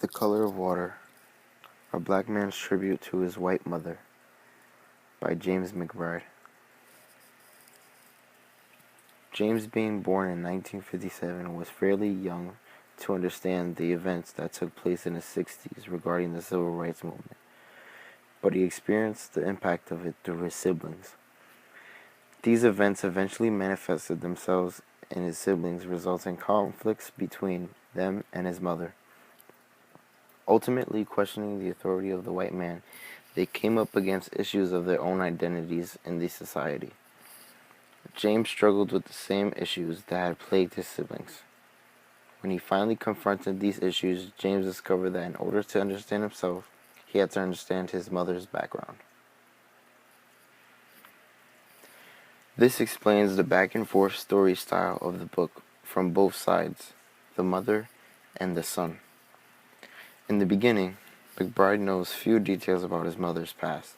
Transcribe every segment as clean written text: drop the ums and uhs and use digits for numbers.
The Color of Water, A Black Man's Tribute to His White Mother by James McBride. James, being born in 1957, was fairly young to understand the events that took place in the 60s regarding the Civil Rights Movement, but he experienced the impact of it through his siblings. These events eventually manifested themselves in his siblings, resulting in conflicts between them and his mother. Ultimately questioning the authority of the white man, they came up against issues of their own identities in the society. James struggled with the same issues that had plagued his siblings. When he finally confronted these issues, James discovered that in order to understand himself, he had to understand his mother's background. This explains the back and forth story style of the book from both sides, the mother and the son. In the beginning, McBride knows few details about his mother's past,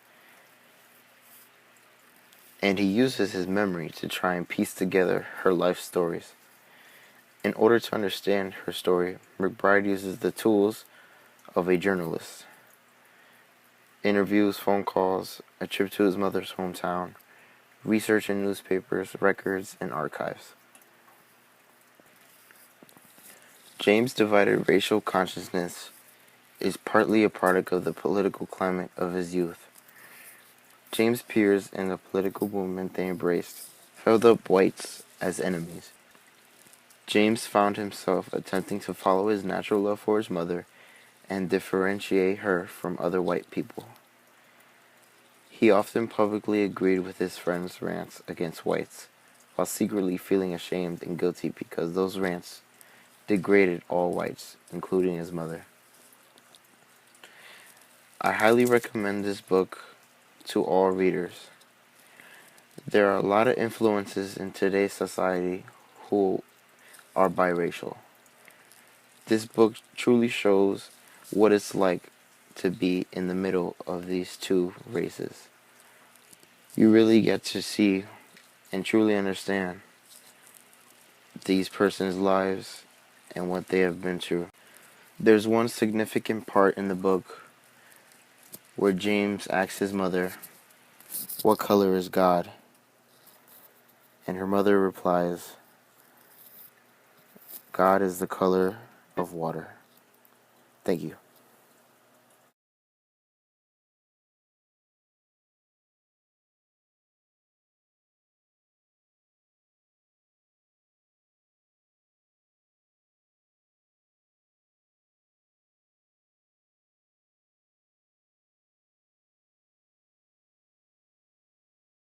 and he uses his memory to try and piece together her life stories. In order to understand her story, McBride uses the tools of a journalist: interviews, phone calls, a trip to his mother's hometown, research in newspapers, records, and archives. James' divided racial consciousness is partly a product of the political climate of his youth. James' peers in the political movement they embraced held up whites as enemies. James found himself attempting to follow his natural love for his mother and differentiate her from other white people. He often publicly agreed with his friends' rants against whites, while secretly feeling ashamed and guilty because those rants degraded all whites, including his mother. I highly recommend this book to all readers. There are a lot of influences in today's society who are biracial. This book truly shows what it's like to be in the middle of these two races. You really get to see and truly understand these persons' lives and what they have been through. There's one significant part in the book where James asks his mother, "What color is God?" And her mother replies, "God is the color of water." Thank you.